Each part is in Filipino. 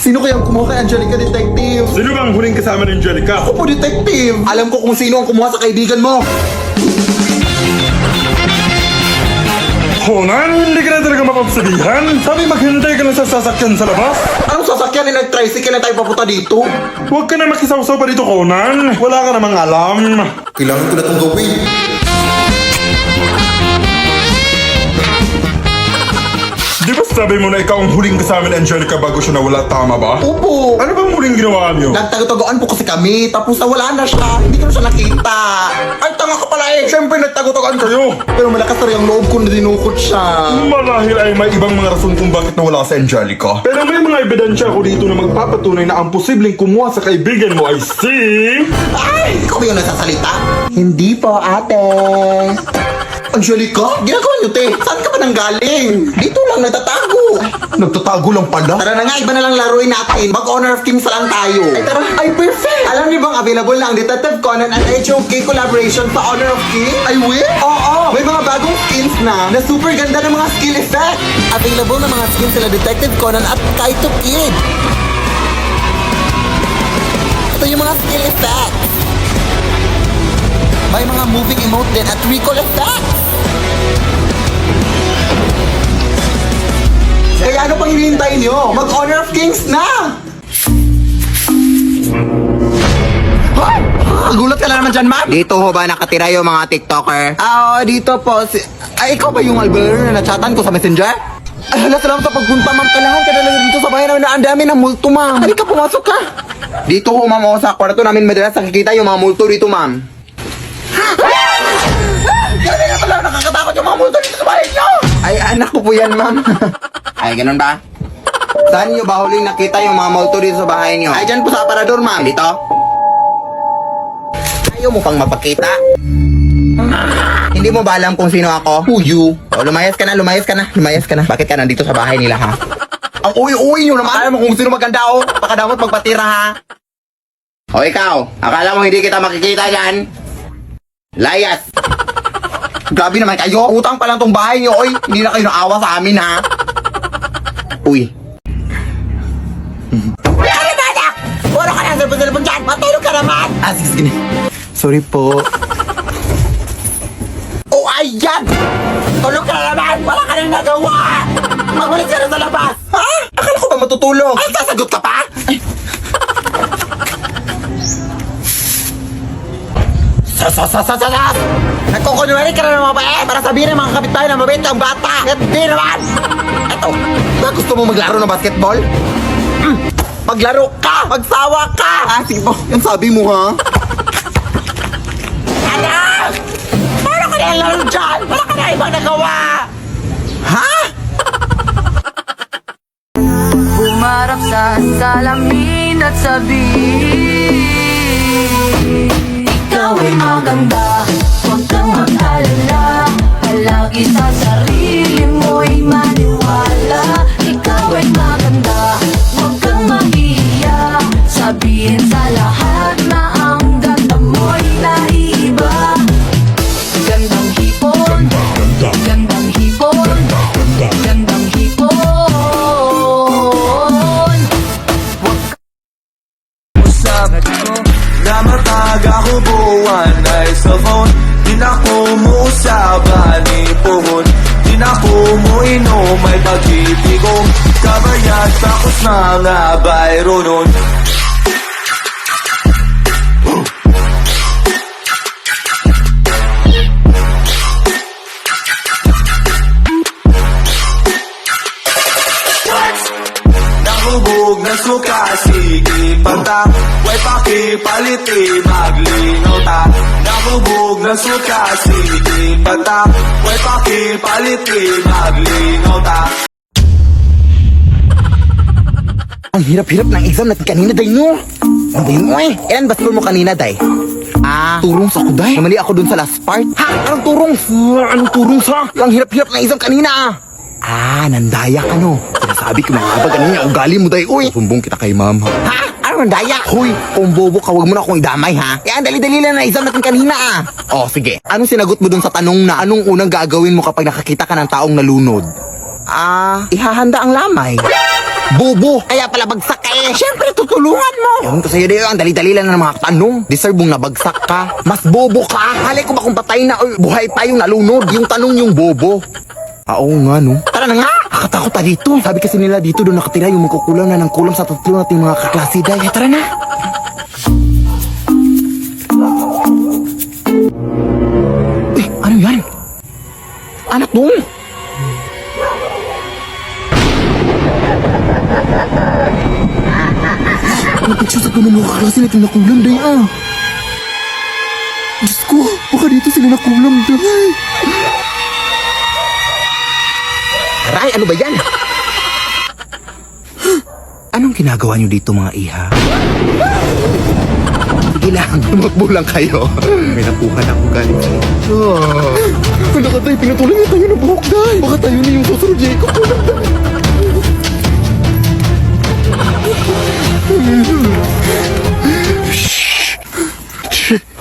Sino kayang kumuha kay Angelica, detective? Sino bang huling kasama ni Angelica? Ako po, detective! Alam ko kung sino ang kumuha sa kaibigan mo! Conan, hindi ka na talaga mapapsabihan? Sabi maghintay ka na sa sasakyan sa labas? Anong sasakyan na nag-tricycle na tayo papunta dito? Huwag ka na makisawsaw pa dito, Conan. Wala ka namang alam. Kailangan ko na itong gawin. Di ba sabi mo na ikaw ang huling kasama ni Angelica bago siya nawala, tama ba? Opo! Ano bang huling ginawa niyo? Nagtago-tagoan po kasi kami, tapos nawala na siya. Hindi ko na siya nakita. Ay, tanga ka pala eh! Siyempre nagtago-tagoan kayo. Pero malakas na rin ang loob ko na dinukot siya. Marahil ay may ibang mga rason kung bakit nawala si Angelica. Pero may mga ebidensya ako dito na magpapatunay na ang posibleng kumuha sa kaibigan mo ay si... Ay! Ikaw ba yung nagsasalita? Hindi po, ate. Angelica? Ginagawa niyo, te. Saan ka ba nanggaling? Dito lang nagtatago. Nagtatago lang pala? Tara na nga, iba na lang laruin natin. Mag-honor of kings lang tayo. Ay, tara. Ay, perfect! Alam niyo bang available na ang Detective Conan and HOK collaboration sa Honor of King? Ay, will? Oo! May mga bagong skins na super ganda ng mga skill effect. Available na mga skins sila Detective Conan at Kaito Kid. Ito yung mga skill effects. May mga moving emote din at recall effects. Kaya ano pang hinihintay nyo? Mag-Honor of Kings na! Hoy! Gulat ka na naman dyan, ma'am! Dito ho ba nakatira yung mga TikToker? Dito po. Ay, ikaw ba yung albero na nachatan ko sa messenger? Ay, hala, salamat sa pagpunta, ma'am. Kailangan ka na lang dito sa bahay namin na ang dami ng multo, ma'am. Halika, pumasok ka. Dito ho, ma'am, sa kwarto namin madalas nakikita yung mga multo dito, ma'am. Grabe na pala, nakakatakot yung mga multo dito sa bahay nyo! Ay, anak ko po yan, ma'am. Ay, ganun ba? Saan nyo ba huling nakita yung mga multo dito sa bahay nyo? Ay, dyan po sa aparador, ma'am. Dito? Ayaw mo pang mapakita? Hindi mo ba alam kung sino ako? Who you? O, lumayas ka na, lumayas ka na, lumayas ka na. Bakit ka nandito sa bahay nila, ha? Ang uwi-uwi nyo naman! Alam mo kung sino maganda, oh. Pakadamot magpatira, ha? O, ikaw, akala mo hindi kita makikita dyan? Layas! Grabe naman kayo! Utang pa lang tong bahay nyo, oy! Hindi na kayo naawa sa amin, ha? Uy! Ano ba, anak? Puro ka na sa cellphone dyan! Matulog ka naman! Sige. Sorry po. Oh, ayan! Tulog ka na naman! Wala ka nang nagawa! Magbalik ka na sa labas! Ha? Akala ko ba matutulog? Ay, sasagot ka pa? Ay. Nagkukunwari ka na ng mga bae para sabihin ng mga kapitbahay na mabait ang bata. Hindi naman! Eto, ba gusto mo maglaro ng basketball? Maglaro ka! Magsawa ka! Sige po, yan sabi mo, ha? Anak! Paano ka na laro dyan? Wala ka na ibang nagawa! Ha? Bumarap sa salamin at sabihin, ikaw ay maganda, huwag kang mag-alala. Palagi sa sarili mo'y maniwala. Ikaw ay maganda, huwag kang mag-iiyak. Sabihin sa lahat na ang ganda mo'y naiiba. Gandang hipon, gandang hipon, gandang hipon. Sabi ko na matag ako buwan ay sa phone. Di na ko mo usaban ni puhon. Di na ko mo inom ay pag-ibig ko. Kabayad takos na nga bayro nun. Nahubog na suka, sige panta. Way pakipaliti, maglinaw ta. Nahubog na suka, sige panta. Way pakipaliti, maglinaw ta. Ang hirap-hirap ng exam natin kanina, day, no? Ang day mo, eh. Ilan ba score mo kanina, day? Turong sa kuday. Namali ako dun sa last part. Ha? Anong turong? Anong turong sa? Ang hirap-hirap ng exam kanina, nandaya ka, no? Sinasabi ko na nga ba ganyan yung ugali mo, day, uy. Sumbong kita kay ma'am, ha? Ha? Ano nandaya? Hoy, kung bobo ka, huwag mo na akong idamay, ha? Yan, dali-dali lang na exam natin kanina, Oh, sige. Anong sinagot mo dun sa tanong na anong unang gagawin mo kapag nakakita ka ng taong nalunod? Ihahanda ang lamay. Bobo! Kaya pala bagsak ka eh! Siyempre, tutulungan mo! Ewan ko sa'yo din, ang dali-dali lang ng mga tanong. Deserve mong nabagsak ka. Mas bobo ka! Halay ko ba kung patay na o buhay pa yung nalunod? Yung tanong yung bobo. Oo nga, no? Tara na nga! Kakatakot ta dito. Sabi kasi nila dito doon nakatira yung magkukulang na ng kulang sa tatlo nating mga kaklase dahil. Tara na! Eh, ano yan? Anak mo! Kapag siya sa ganun mga kaklase natin nakulam, day ah! Diyos ko, baka dito sila nakulam, day! Aray, ano ba yan? Anong ginagawa niyo dito mga iha? Sige lang, tumakbo lang kayo. May nakuha na akong galing sa inyo. Ano ka tayo, pinatuloy niya tayo ng buhok dahil. Baka tayo na yung susunod Jacob.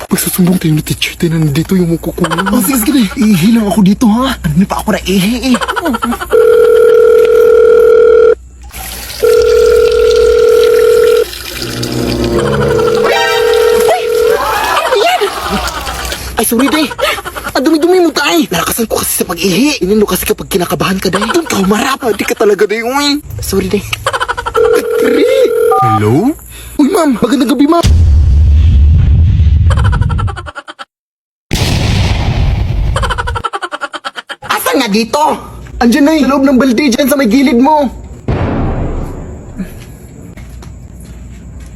Pagsusumbong tayo na teacher tayo na nandito yung magkukulang. Oh, sige, sige. Ihi lang ako dito, ha? Ano pa ako na ihi, eh. Ay, sorry, day. Ang dumi-dumi mo, tay. Nalakasan ko kasi sa pag-ihi. Inino kasi kapag kinakabahan ka, day. Doon ka humarap. Di ka talaga, day. Uy. Sorry, day. Hello? Uy, ma'am. Magandang gabi, ma'am. Asan nga dito? Andiyan na sa loob ng balde dyan sa may gilid mo.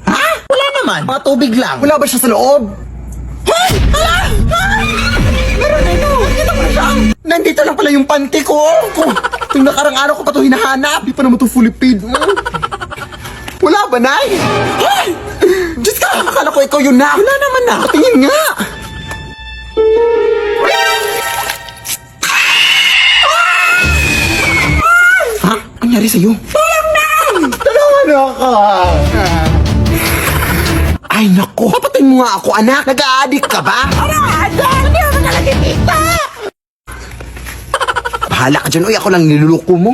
Ha? Wala naman. Mga tubig lang. Wala ba siya sa loob? Hoy! Hala! Meron na ito! Nakita ko na siya! Nandito lang pala yung panty ko! Itong nakarang araw ko pa ito hinahanap! Di pa naman ito fully paid mo! Wala ba, Nay? Hoy! Diyos ka! Akala ko ikaw yun na! Wala naman na! Tingin nga! Ha? Ang nangyari sa'yo? Tulong na! Tulungan ako! Ay, naku! Papatayin mo nga ako, anak! Nag-a-addict ka ba? Anak! Hindi ako nalagitita! Bahala ka dyan. Uy, ako lang niluluko mo.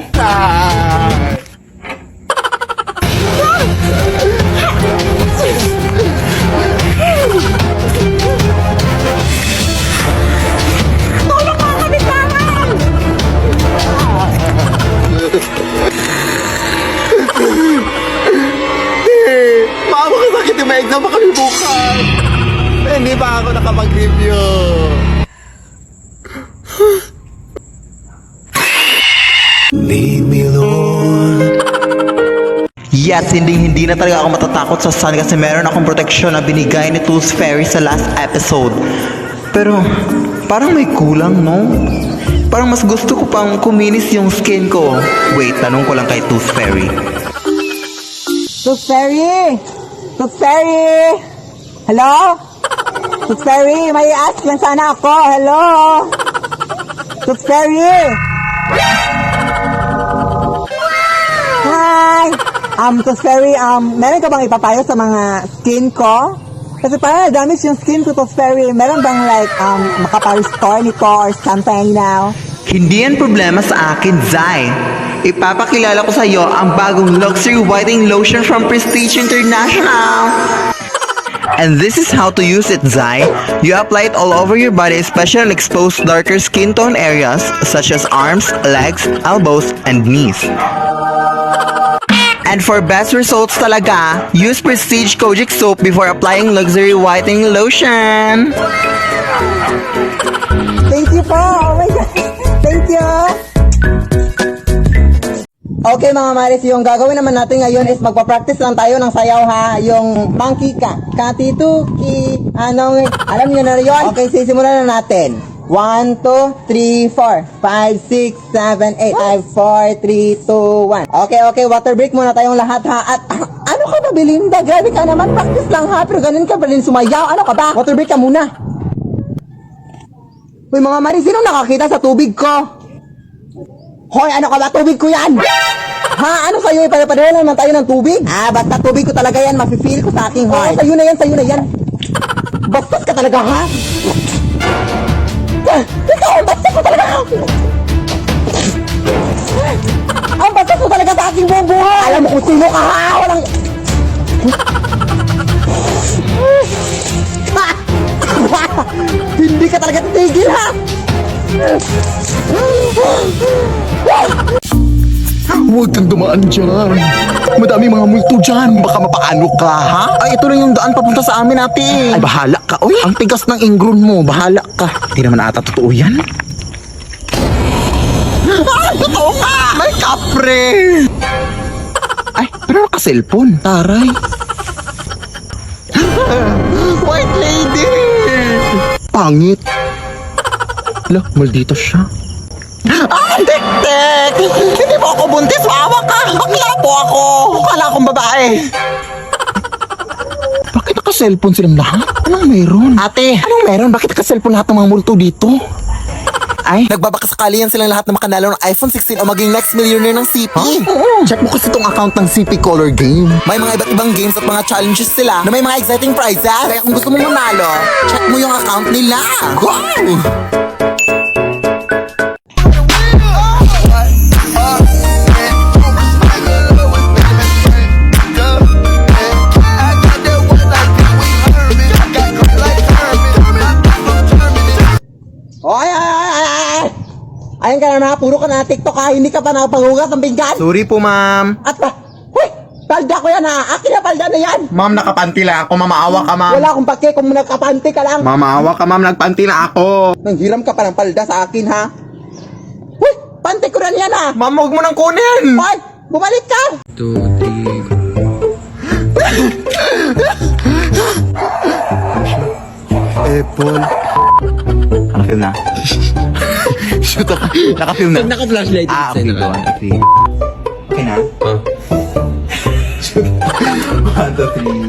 Tulong mo kami, tangan! Baka makasakit yung may exam pa kami bukas. Hindi pa ako nakapag-review. Leave me alone. Yes, hindi na talaga ako matatakot sa sun kasi meron akong proteksyon na binigay ni Tooth Fairy sa last episode. Pero, parang may kulang, no? Parang mas gusto ko pang kuminis yung skin ko. Wait, tanong ko lang kay Tooth Fairy. Tooth Fairy! Tooth Fairy! Hello? Tooth Fairy, may ask lang sana ako. Hello? Tooth Fairy! Hi! Tooth Fairy, meron ka bang ipapayo sa mga skin ko? Kasi parang damage yung skin ko, Tooth Fairy. Meron bang like, makapa-restore nito or something now? Hindi yan problema sa akin, Zai. Ipapakilala ko sa iyo ang bagong luxury whitening lotion from Prestige International. And this is how to use it, Zai. You apply it all over your body, especially exposed darker skin tone areas such as arms, legs, elbows, and knees. And for best results talaga, use Prestige Kojic soap before applying luxury whitening lotion. Thank you po! Oh my God! Thank you! Okay mga Maris, yung gagawin naman natin ngayon is magpa-practice lang tayo ng sayaw ha. Yung monkey ka, katituki, anong, alam niyo na yun? Okay, sisimulan na natin. 1, 2, 3, 4, 5, 6, 7, 8, 5, 4, 3, 2, 1. Okay, water break muna tayong lahat ha. At ano ka ba, Belinda? Grabe ka naman, practice lang ha. Pero ganun ka pa rin sumayaw. Ano ka ba? Water break ka muna. Uy mga Maris, sino nakakita sa tubig ko? Hoy, ano ka ba? Tubig ko yan! Ha? Ano sa'yo? Ipapadala naman tayo ng tubig? Ah, basta tubig ko talaga yan. Mafe-feel ko sa aking heart. Sa'yo na yan, sa'yo na yan. Bastos ka talaga, ha? Ikaw, bastos ko talaga! Ang bastos mo talaga sa aking buong buhay! Alam mo kung sino ka ha! Walang... Hindi ka talaga titigil ha! Huwag kang dumaan dyan. Madami mga multo dyan. Baka mapaano ka, ha? Ay, ito lang yung daan papunta sa amin, ate. Ay, bahala ka. Uy, ang tigas ng ingron mo. Bahala ka. Hindi naman ata totoo yan. Ay, totoo ka! May kapre! Ay, pero naka-cellphone. Taray. White lady! Pangit. Ala, maldito siya. Ah, tek-tek! Hindi mo ako buntis, maawa ka! Bakla po ako! Akala akong babae! Bakit naka-cellphone silang lahat? Anong meron? Ate, anong meron? Bakit naka-cellphone lahat ng mga multo dito? Ay, nagbabakasakali yan silang lahat na makanalo ng iPhone 16 o maging next millionaire ng CP. Check mo kasi itong account ng CP Color Game. May mga iba't ibang games at mga challenges sila na may mga exciting prizes. Kaya kung gusto mong manalo, check mo yung account nila. Go! Oy, ay, ay, ay, ay! Ayun ka na, puro ka na TikTok ha, hindi ka pa nakapaghugas ng pinggan. Sorry po, ma'am. At ba, huy, palda ko yan ha, akin na palda na yan. Ma'am, nakapanti lang ako. Mamaawa ka, ma'am. Wala akong pake kung nagkapanti ka lang. Mamaawa ka, ma'am. Nagpanti na ako. Nanghiram ka pa ng palda sa akin ha. Huy, panty ko na yan ha. Ma'am, huwag mo nang kunin. Hoy, bumalik ka. Apple. Nakafilm na. Shoot ako. Nakafilm na. Pag naka-flashlight, Ah, okay. Go on. Okay. Okay na? Shoot. 1, 2, 3.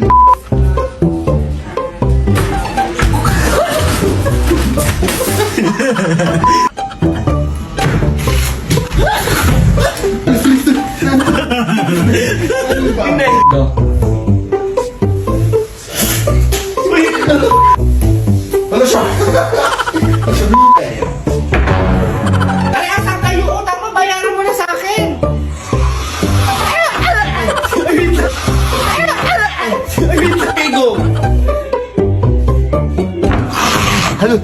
Ano siya? Ay, asan tayo? Utang mo, bayaran mo na sa akin! Hello?